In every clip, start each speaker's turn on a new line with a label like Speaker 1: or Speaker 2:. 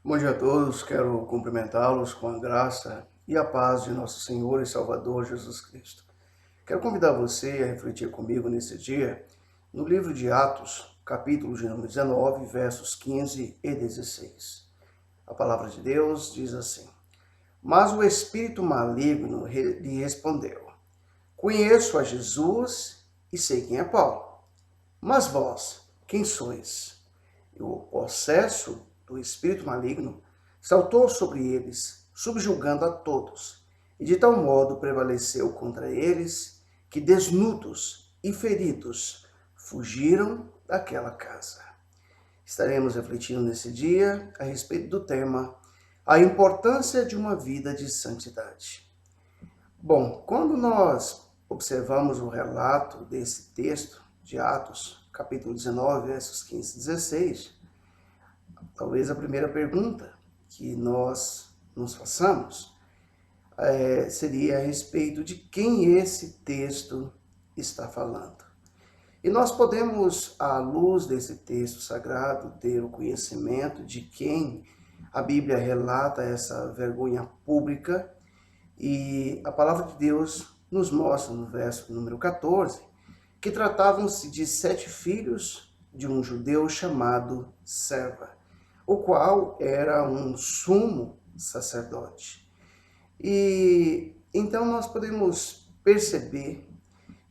Speaker 1: Bom dia a todos, quero cumprimentá-los com a graça e a paz de nosso Senhor e Salvador Jesus Cristo. Quero convidar você a refletir comigo nesse dia no livro de Atos, capítulo de número 19, versos 15 e 16. A palavra de Deus diz assim: Mas o espírito maligno lhe respondeu: Conheço a Jesus e sei quem é Paulo. Mas vós, quem sois? E o possesso do espírito maligno saltou sobre eles, subjugando a todos, e de tal modo prevaleceu contra eles, que desnudos e feridos fugiram daquela casa. Estaremos refletindo nesse dia a respeito do tema a importância de uma vida de santidade. Bom, quando nós observamos o relato desse texto de Atos, capítulo 19, versos 15 e 16, talvez a primeira pergunta que nós nos façamos seria a respeito de quem esse texto está falando. E nós podemos, à luz desse texto sagrado, ter o conhecimento de quem a Bíblia relata essa vergonha pública. E a palavra de Deus nos mostra no verso número 14 que tratavam-se de 7 filhos de um judeu chamado Serva, o qual era um sumo sacerdote. E então nós podemos perceber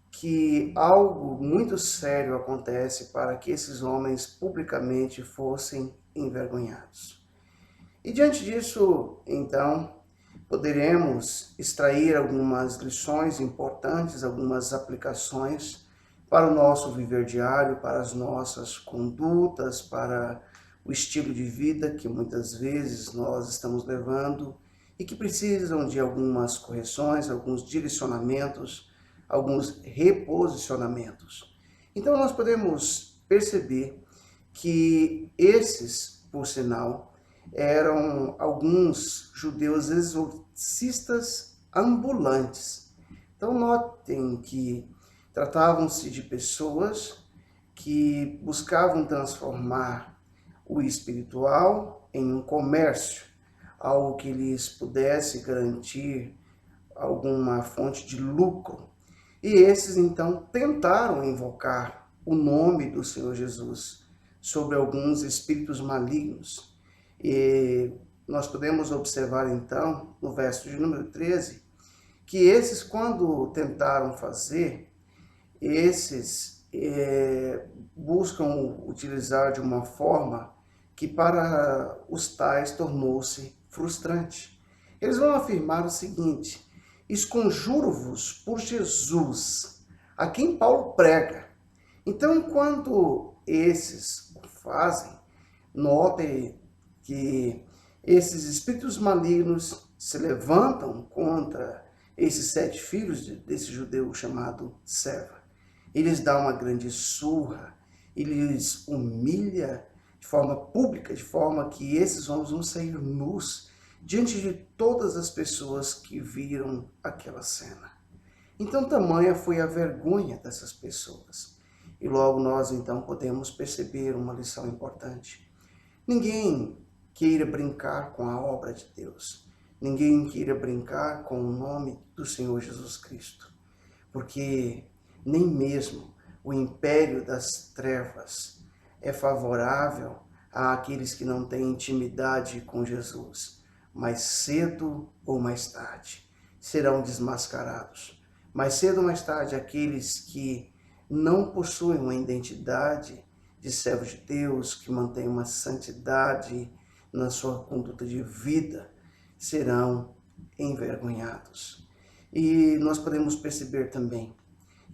Speaker 1: que algo muito sério acontece para que esses homens publicamente fossem envergonhados. E diante disso, então, poderemos extrair algumas lições importantes, algumas aplicações para o nosso viver diário, para as nossas condutas, para o estilo de vida que muitas vezes nós estamos levando e que precisam de algumas correções, alguns direcionamentos, alguns reposicionamentos. Então nós podemos perceber que esses, por sinal, eram alguns judeus exorcistas ambulantes. Então notem que tratavam-se de pessoas que buscavam transformar o espiritual em um comércio, algo que lhes pudesse garantir alguma fonte de lucro. E esses então tentaram invocar o nome do Senhor Jesus sobre alguns espíritos malignos. E nós podemos observar então, no verso de número 13, que esses, quando tentaram fazer, esses buscam utilizar de uma forma que para os tais tornou-se frustrante. Eles vão afirmar o seguinte: esconjuro-vos por Jesus, a quem Paulo prega. Então, enquanto esses o fazem, notem que esses espíritos malignos se levantam contra esses 7 filhos desse judeu chamado Serva. Eles dão uma grande surra, eles humilha de forma pública, de forma que esses homens vão sair nus diante de todas as pessoas que viram aquela cena. Então, tamanha foi a vergonha dessas pessoas. E logo nós, então, podemos perceber uma lição importante. Ninguém queira brincar com a obra de Deus. Ninguém queira brincar com o nome do Senhor Jesus Cristo. Porque nem mesmo o império das trevas é favorável àqueles que não têm intimidade com Jesus. Mais cedo ou mais tarde serão desmascarados. Mais cedo ou mais tarde, aqueles que não possuem uma identidade de servos de Deus, que mantêm uma santidade na sua conduta de vida, serão envergonhados. E nós podemos perceber também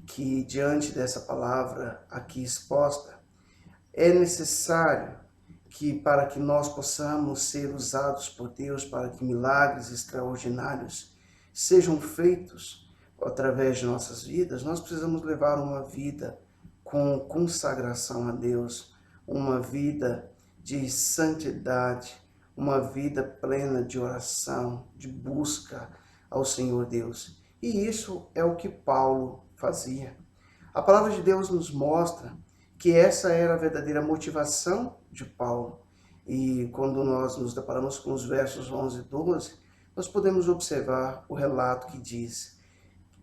Speaker 1: que, diante dessa palavra aqui exposta, é necessário que, para que nós possamos ser usados por Deus, para que milagres extraordinários sejam feitos através de nossas vidas, nós precisamos levar uma vida com consagração a Deus, uma vida de santidade, uma vida plena de oração, de busca ao Senhor Deus. E isso é o que Paulo fazia. A palavra de Deus nos mostra que essa era a verdadeira motivação de Paulo. E quando nós nos deparamos com os versos 11 e 12, nós podemos observar o relato que diz: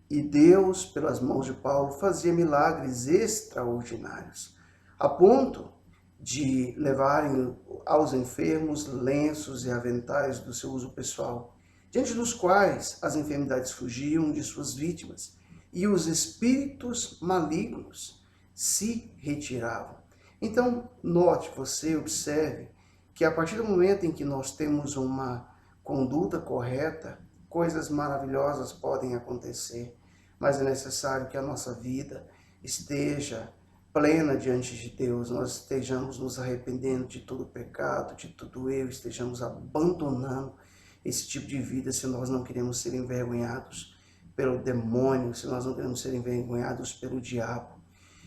Speaker 1: E Deus, pelas mãos de Paulo, fazia milagres extraordinários, a ponto de levarem aos enfermos lenços e aventais do seu uso pessoal, diante dos quais as enfermidades fugiam de suas vítimas e os espíritos malignos se retiravam. Então, note, você observe que a partir do momento em que nós temos uma conduta correta, coisas maravilhosas podem acontecer, mas é necessário que a nossa vida esteja plena diante de Deus, nós estejamos nos arrependendo de todo pecado, de todo erro, estejamos abandonando esse tipo de vida se nós não queremos ser envergonhados pelo demônio, se nós não queremos ser envergonhados pelo diabo.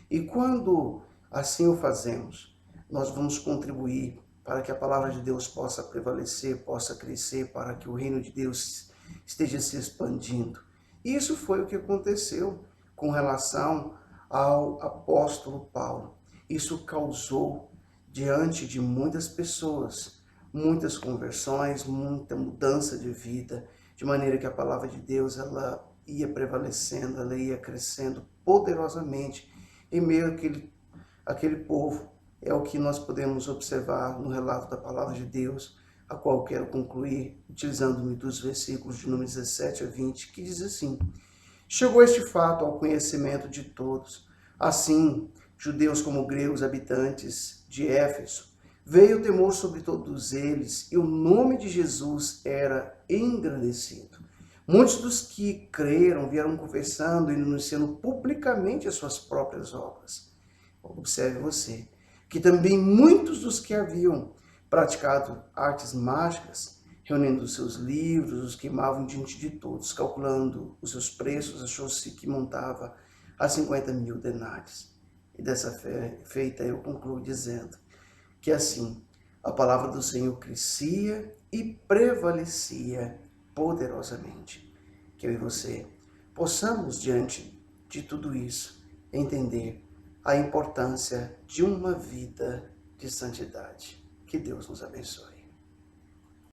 Speaker 1: E quando assim o fazemos, nós vamos contribuir para que a palavra de Deus possa prevalecer, possa crescer, para que o reino de Deus esteja se expandindo. E isso foi o que aconteceu com relação ao apóstolo Paulo. Isso causou, diante de muitas pessoas, muitas conversões, muita mudança de vida, de maneira que a palavra de Deus ela ia prevalecendo, ela ia crescendo poderosamente em meio àquele povo. É o que nós podemos observar no relato da palavra de Deus, a qual quero concluir utilizando-me dos versículos de número 17 a 20, que diz assim: Chegou este fato ao conhecimento de todos. Assim, judeus como gregos habitantes de Éfeso, veio o temor sobre todos eles, e o nome de Jesus era engrandecido. Muitos dos que creram vieram confessando e anunciando publicamente as suas próprias obras. Observe você, que também muitos dos que haviam praticado artes mágicas, reunindo os seus livros, os queimavam diante de todos, calculando os seus preços, achou-se que montava a 50.000 denários. E dessa feita eu concluo dizendo que assim a palavra do Senhor crescia e prevalecia poderosamente. Que eu e você possamos, diante de tudo isso, entender a importância de uma vida de santidade. Que Deus nos abençoe.